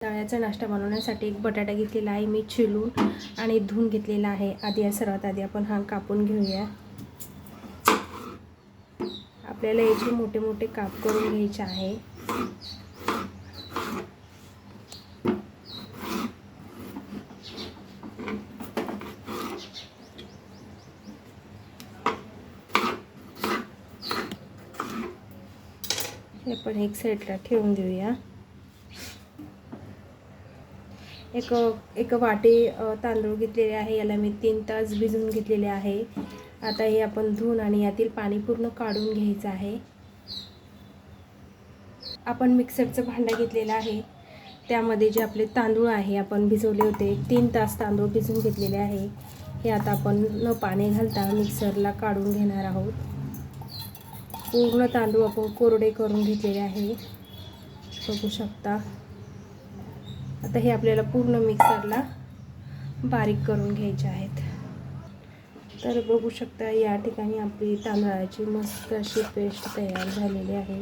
ताळ्याचा नाश्ता बनवण्यासाठी एक बटाटा घेतलेला आहे मी चिरून आणि धुवून घेतलेला आहे। सर्वात आधी आपण हा कापून घेऊया। आपल्याला याचे मोठे मोठे काप करून घ्यायचे आहे। हे आपण एक साईडला ठेवून देऊया। एक वाटी तांदूळ घेतलेले आहे, याला मी 3 तास भिजवून घेतलेले आहे। आता हे आपण धुवून आणि यातील पाणी पूर्ण काढून घ्यायचं आहे। आपण मिक्सरचं भांडं घेतलेलं आहे, त्यामध्ये जे आपले तांदूळ आहे आपण भिजवले होते 3 तास तांदूळ भिजवून घेतलेले आहे, हे आता आपण न पाणी घालता मिक्सरला काढून घेणार आहोत। पूर्ण तांदूळ आपण कोरडे करून घेतलेले आहे, बघू शकता। आता हे आपल्याला पूर्ण मिक्सरला बारीक करून घ्यायचे आहेत। तर बघू शकता या ठिकाणी आपली तांदळाची मस्त अशी पेस्ट तयार झालेली आहे।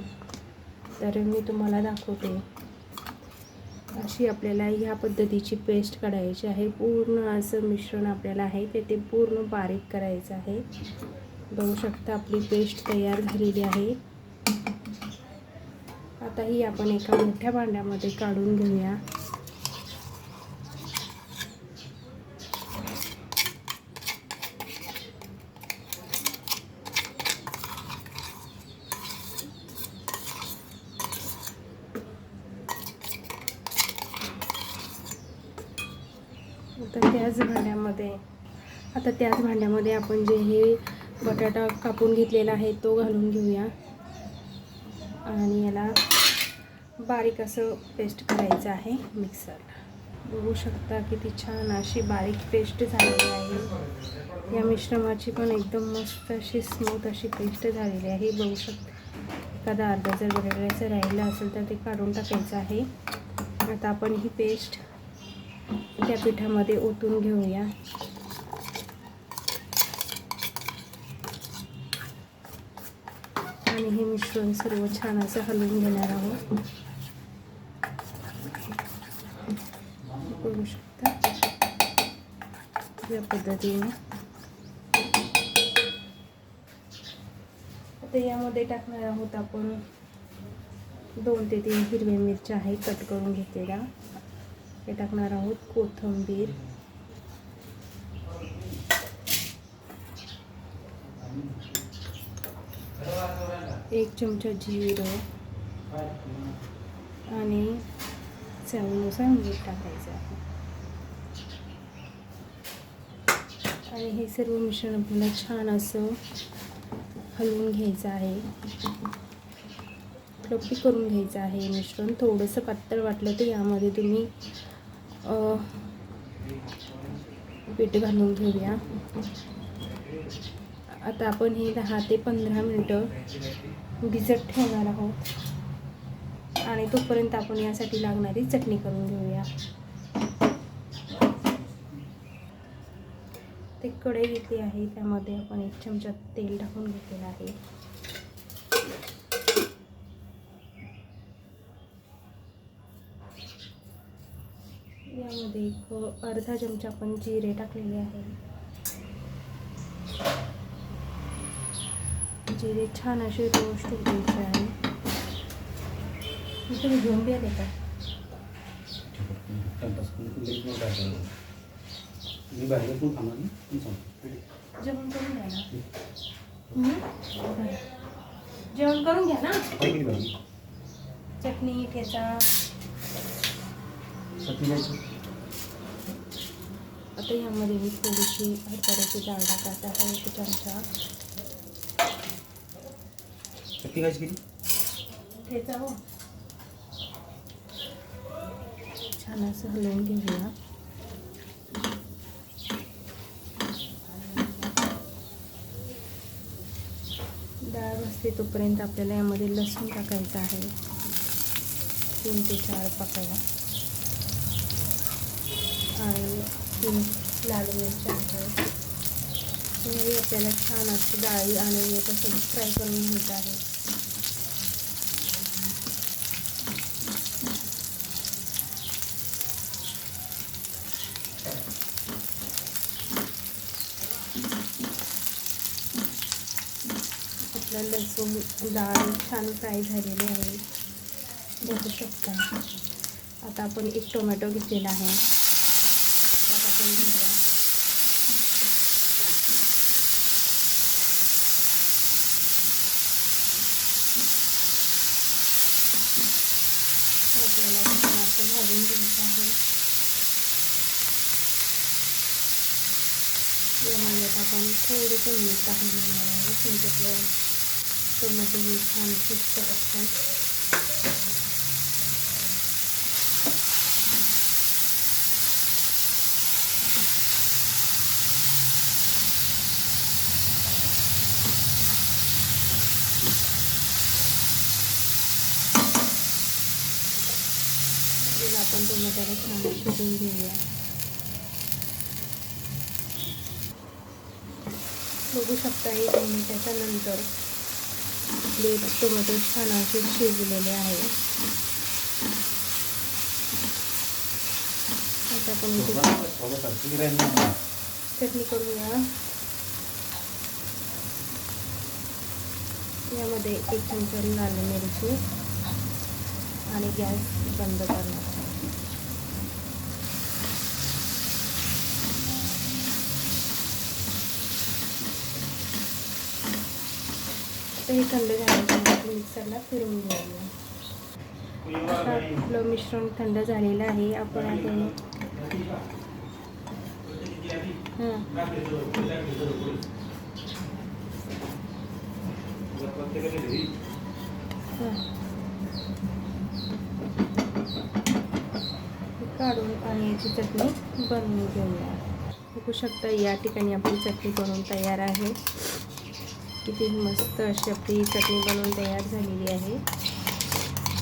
तर मी तुम्हाला दाखवते, अशी आपल्याला ह्या पद्धतीची पेस्ट काढायची आहे। पूर्ण असं मिश्रण आपल्याला आहे ते पूर्ण बारीक करायचं आहे। बघू शकता आपली पेस्ट तयार झालेली आहे। आता ही आपण एका मोठ्या भांड्यामध्ये काढून घेऊया। आता त्याच भांड्यामध्ये आपण जे हे बटाटा कापून घेतलेला आहे तो घालून घेऊया आणि याला बारीक असं पेस्ट करायचं आहे मिक्सरला। बघू शकता किती छान अशी बारीक पेस्ट झालेली आहे। या मिश्रणाची पण एकदम मस्त अशी स्मूथ अशी पेस्ट झालेली आहे। बघू शकता, एखादा अर्धा जर बटाट्याचं राहिलं असेल तर ते काढून टाकायचं आहे। आता आपण ही पेस्ट त्या पिठामध्ये ओतून घेऊया आणि हे मिश्रण सर्व छान असं हलवून घेणार आहोत। बघू शकता या पद्धतीने। आता यामध्ये टाकणार आहोत आपण 2 ते 3 हिरव्या मिरच्या आहे कट करून घेतलेल्या, हे टाकणार आहोत। कोथिंबीर, एक चमचा जिरं आणि चवीनुसार मीठ टाकायचं आहे आणि हे सर्व मिश्रण आपल्याला छान असं हलवून घ्यायचं आहे, फ्लफी करून घ्यायचं आहे। मिश्रण थोडंसं पातळ वाटलं तर यामध्ये तुम्ही पीठ घालून घेऊया। आता आपण हे 10 ते 15 मिनिटं भिजत ठेवणार आहोत आणि तोपर्यंत आपण यासाठी लागणारी चटणी करून घेऊया। ते कढई घेतली आहे, त्यामध्ये आपण 1 चमचा तेल टाकून घेतलेलं आहे। यामध्ये अर्धा चमचा आपण जिरे टाकलेले आहे। जिरे छान असे रोस्ट होऊ द्यायचे आहे। तुम्ही घेऊन द्या का? जेवण करून घ्या ना, जेवण करून घ्या ना। चटणी ठेचा आता यामध्ये मी थोडीशी हरभऱ्याची डाळ टाकत आहे, 1 चमचा। ठेचा हो छान असं हलवून घेऊया। डाळ भाजते तोपर्यंत आपल्याला यामध्ये लसूण टाकायचं आहे, 3 ते 4 पाकळ्या आणि 3 लाल मिरच्या आहेत। आपल्याला छान अशी डाळी आणि याच्यासोबत फ्राय करून घ्यायचं आहे। आपलं लसूण डाळ छान फ्राय झालेली आहे, बघू शकता. आता आपण एक टोमॅटो घेतलेला आहे, टाकून घेऊया. आपल्याला असं भाजून घ्यायचं आहे. यामध्ये आपण थोडंसं मीठ टाकून घेणार आहे, म्हणजे आपलं टोमॅटो हे छान शिजतं असतं. आपण टोमॅटोला छान शिजवून घेऊया. बघू शकता 1 मिनिटाच्या नंतर आपले टोमॅटो छान असे शिजलेले आहे. आता आपण चटणी करूया. यामध्ये 1 चमचा लाल मिरची आणि गॅस बंद करणार. हे थंड झाल्यानंतर मिक्सरला फिरवून घ्यायला. आता आपलं मिश्रण थंड झालेलं आहे. आपण काढून आणि याची चटणी बनवून घेऊया. बघू शकता या ठिकाणी आपली चटणी बनवून तयार आहे. किती मस्त अशी आपली चटणी बनवून तयार झालेली आहे.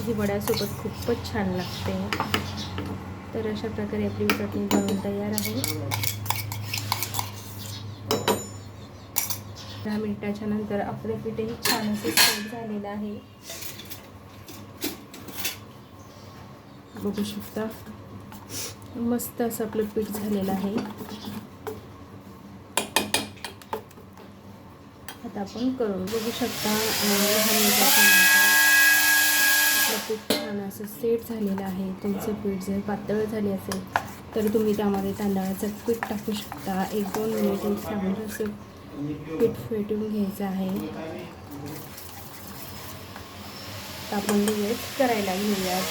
ही वड्यासोबत खूपच छान लागते. तर अशा प्रकारे आपली चटणी बनवून तयार आहे. 10 मिनिटाच्या नंतर आपलं पीठही छान असे सेट झालेलं आहे. बघू शकता मस्त असं आपलं पीठ झालेलं आहे. आता आपण करून बघू शकता. 10 मिनिटाच्या नंतर आपलं पीठ छान असं सेट झालेलं आहे. तुमचं पीठ जर पातळ झाले असेल तर तुम्ही त्यामध्ये तांदळाचं पीठ टाकू शकता. 1-2 मिनिट चांगलं असं पीठ फेटून घ्यायचं आहे. तर आपण लगेच करायला घेऊयात.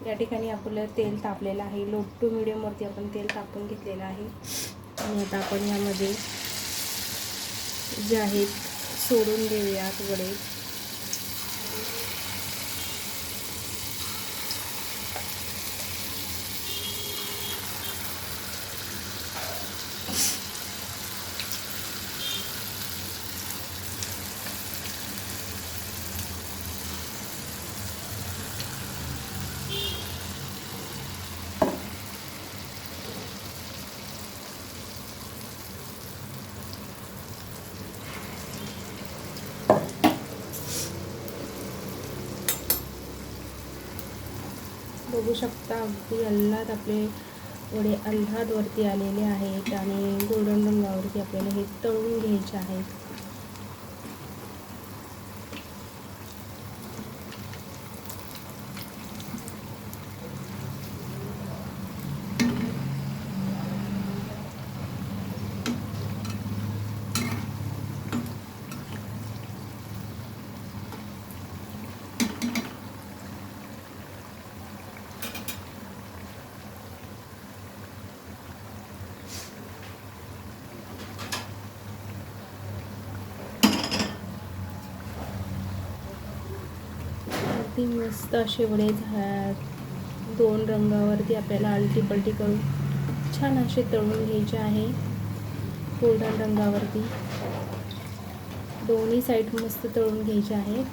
या ठिकाणी आपलं तेल तापलेलं आहे. लो टू मिडियमवरती आपण तेल तापून घेतलेलं आहे. आणि आता आपण यामध्ये जे आहेत सोडून देऊयात वडे. बघू शकता अगदी अल्लाद आपले वडे अल्लाद वरती आलेले आहेत आणि गोल्डन रंगावरती आपल्याला हे तळून घ्यायचे आहेत. अगदी मस्त असे वडे 2 रंगावरती आपल्याला आलटी पलटी करून छान असे तळून घ्यायचे आहे. गोल्डन रंगावरती दोन्ही साईड मस्त तळून घ्यायचे आहेत.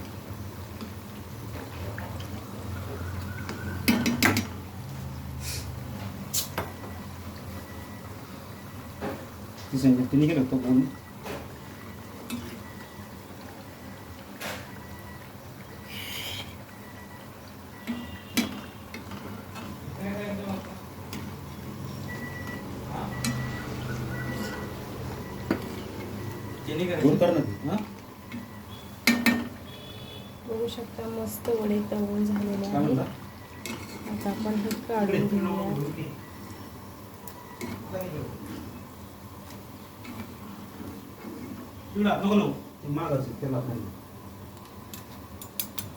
तिने केलं होतं बोलून दूर कर ना. बघू शकता मस्त वडे तळून झालेले आहेत. आता आपण हे काढून घेऊया.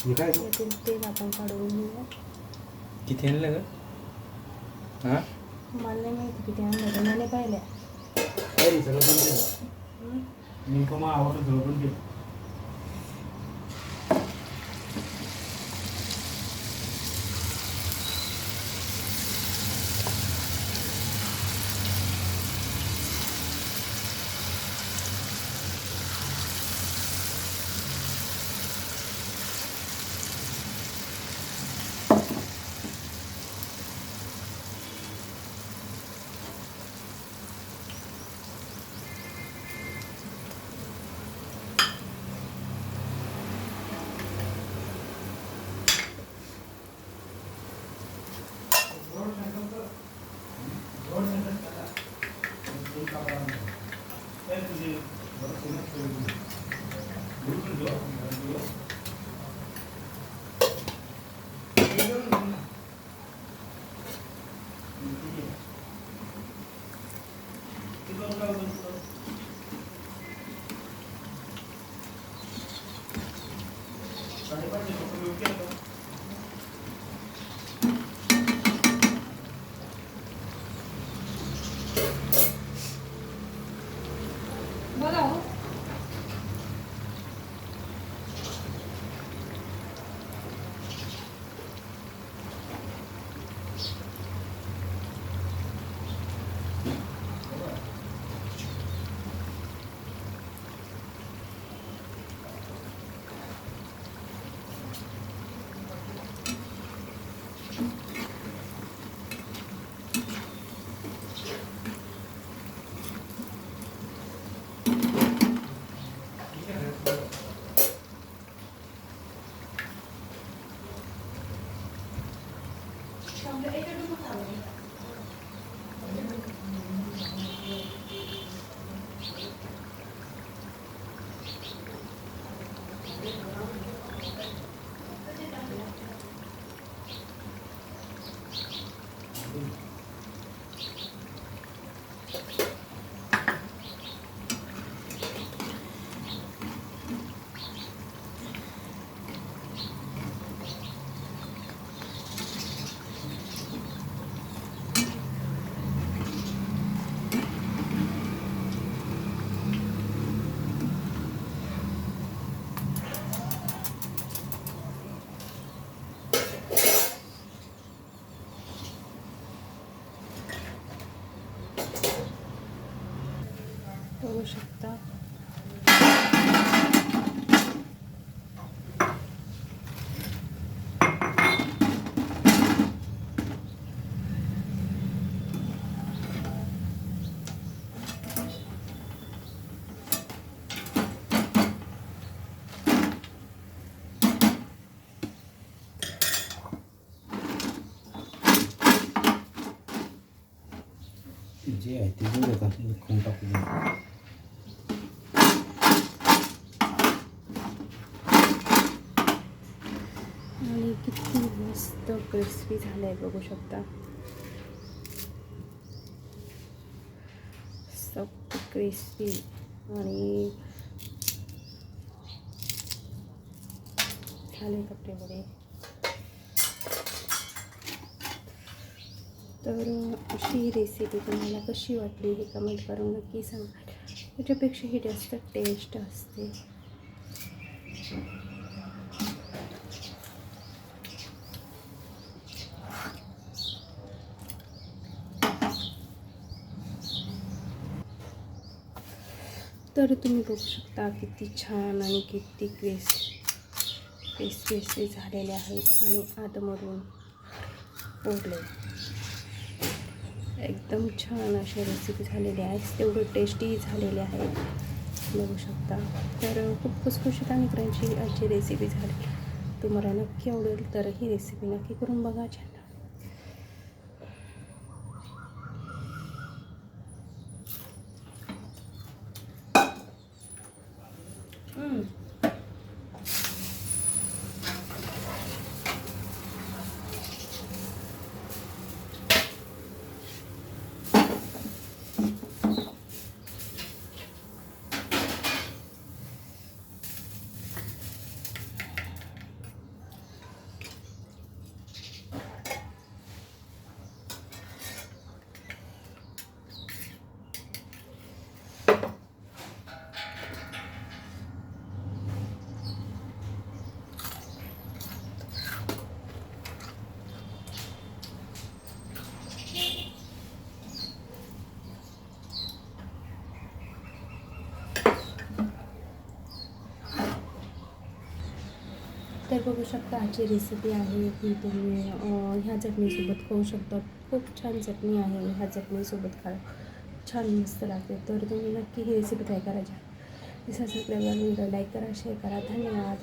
यातील तेल आपण काढून घेऊया. किती आणलं ग? हा मला नाही माहिती किती आणलं, मला पाहिल्या. बघू शकता. जे आहे ते घेऊन येतात खाऊन टाकू. आणि किती मस्त क्रिस्पी झालं आहे बघू शकता. सॉफ्ट क्रिस्पी आणि झाले कपडे वडे. तर अशी रेसिपी तुम्हाला कशी वाटली हे कमेंट करून नक्की सांगा. त्याच्यापेक्षाही जास्त टेस्ट असते. तर तुम्ही बघू शकता किती छान आणि किती क्रिस्पी झालेले आहेत आणि आतमधून पोळले. एकदम छान अशा रेसिपी झालेल्या आहेत, तेवढं टेस्टी झालेले आहेत बघू शकता. तर खूप खुसखुशीत आणि क्रंची अशी रेसिपी झाली. तुम्हाला नक्की आवडेल तर ही रेसिपी नक्की करून बघा. चॅनल तर बघू शकता आजची रेसिपी आहे की तुम्ही ह्या चटणीसोबत खाऊ शकता. खूप छान चटणी आहे, ह्या चटणीसोबत खा छान मस्त लागते. तर तुम्ही नक्की ही रेसिपी ट्राय करायची. जसं आपल्याला व्हिडिओ लाईक करा, शेअर करा. धन्यवाद.